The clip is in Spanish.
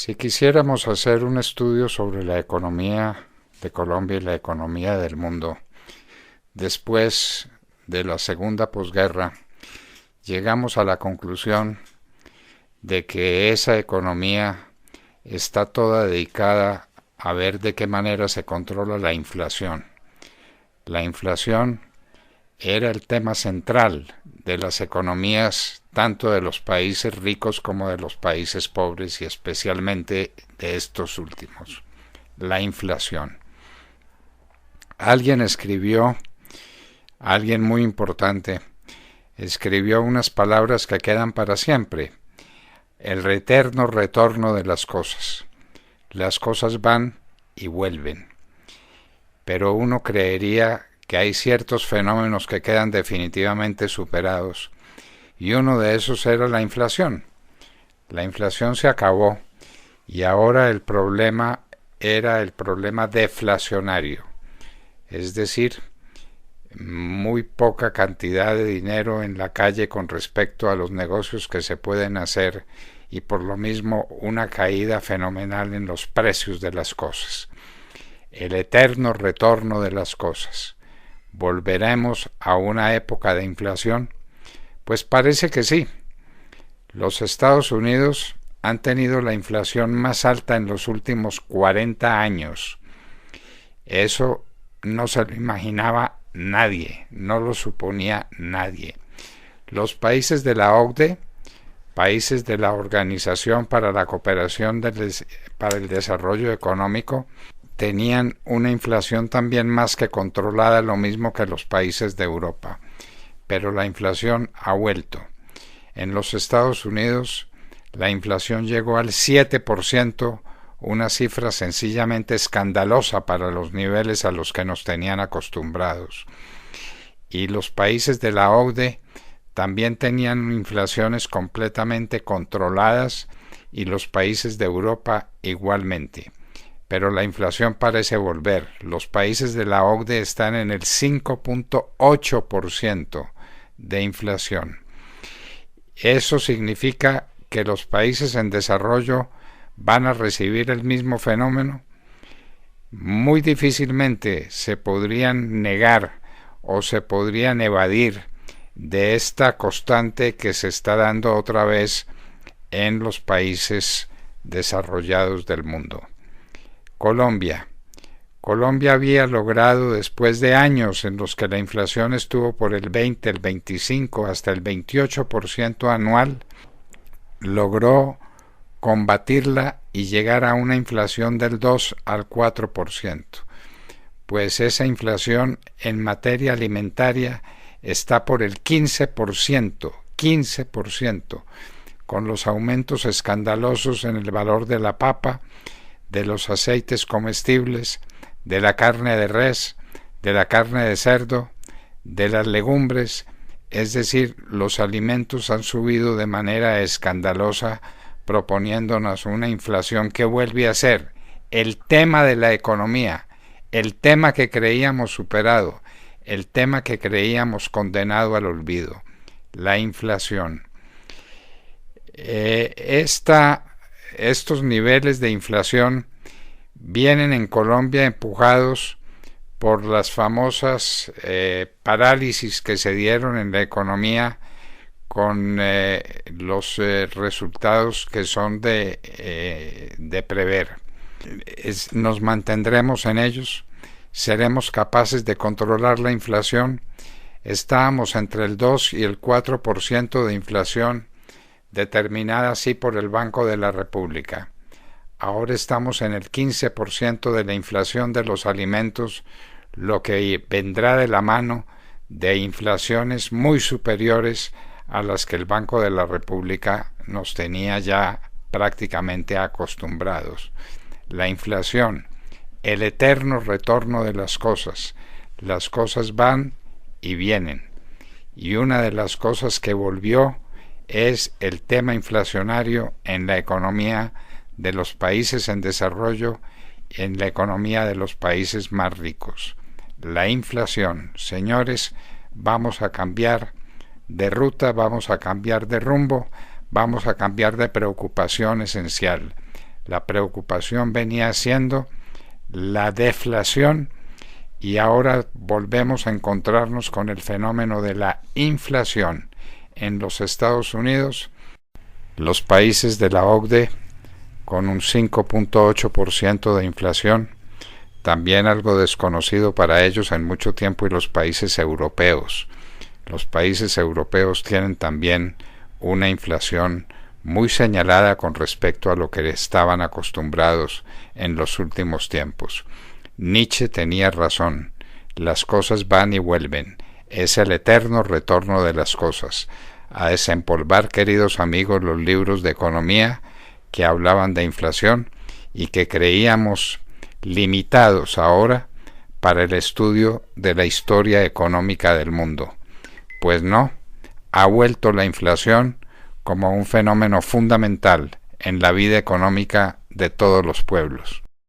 Si quisiéramos hacer un estudio sobre la economía de Colombia y la economía del mundo, después de la segunda posguerra, llegamos a la conclusión de que esa economía está toda dedicada a ver de qué manera se controla la inflación. La inflación era el tema central de las economías tanto de los países ricos como de los países pobres y especialmente de estos últimos, la inflación. Alguien muy importante, escribió unas palabras que quedan para siempre: el eterno retorno de las cosas. Las cosas van y vuelven, pero uno creería que hay ciertos fenómenos que quedan definitivamente superados, y uno de esos era la inflación. La inflación se acabó y ahora el problema era el problema deflacionario, es decir, muy poca cantidad de dinero en la calle con respecto a los negocios que se pueden hacer y por lo mismo una caída fenomenal en los precios de las cosas. El eterno retorno de las cosas. ¿Volveremos a una época de inflación? Pues parece que sí. Los Estados Unidos han tenido la inflación más alta en los últimos 40 años. Eso no se lo imaginaba nadie, no lo suponía nadie. Los países de la OCDE, países de la Organización para la Cooperación para el Desarrollo Económico, tenían una inflación también más que controlada, lo mismo que los países de Europa. Pero la inflación ha vuelto. En los Estados Unidos la inflación llegó al 7%, una cifra sencillamente escandalosa para los niveles a los que nos tenían acostumbrados. Y los países de la OCDE también tenían inflaciones completamente controladas y los países de Europa igualmente. Pero la inflación parece volver. Los países de la OCDE están en el 5.8% de inflación. Eso significa que los países en desarrollo van a recibir el mismo fenómeno. Muy difícilmente se podrían negar o se podrían evadir de esta constante que se está dando otra vez en los países desarrollados del mundo. Colombia había logrado, después de años en los que la inflación estuvo por el 20, el 25, hasta el 28% anual, logró combatirla y llegar a una inflación del 2 al 4%. Pues esa inflación en materia alimentaria está por el 15%, con los aumentos escandalosos en el valor de la papa, de los aceites comestibles, de la carne de res, de la carne de cerdo, de las legumbres, es decir, los alimentos han subido de manera escandalosa, proponiéndonos una inflación que vuelve a ser el tema de la economía, el tema que creíamos superado, el tema que creíamos condenado al olvido, la inflación. Estos niveles de inflación vienen en Colombia empujados por las famosas parálisis que se dieron en la economía con los resultados que son de prever. Nos mantendremos en ellos, seremos capaces de controlar la inflación. Estábamos entre el 2 y el 4% de inflación, determinada así por el Banco de la República. Ahora estamos en el 15% de la inflación de los alimentos, lo que vendrá de la mano de inflaciones muy superiores a las que el Banco de la República nos tenía ya prácticamente acostumbrados. La inflación, el eterno retorno de las cosas. Las cosas van y vienen. Y una de las cosas que volvió es el tema inflacionario en la economía de los países en desarrollo, en la economía de los países más ricos. La inflación, señores, vamos a cambiar de ruta, vamos a cambiar de rumbo, vamos a cambiar de preocupación esencial. La preocupación venía siendo la deflación y ahora volvemos a encontrarnos con el fenómeno de la inflación. En los Estados Unidos, los países de la OCDE con un 5.8% de inflación, también algo desconocido para ellos en mucho tiempo, y los países europeos. Los países europeos tienen también una inflación muy señalada con respecto a lo que estaban acostumbrados en los últimos tiempos. Nietzsche tenía razón, las cosas van y vuelven, es el eterno retorno de las cosas. A desempolvar, queridos amigos, los libros de economía que hablaban de inflación y que creíamos limitados ahora para el estudio de la historia económica del mundo. Pues no, ha vuelto la inflación como un fenómeno fundamental en la vida económica de todos los pueblos.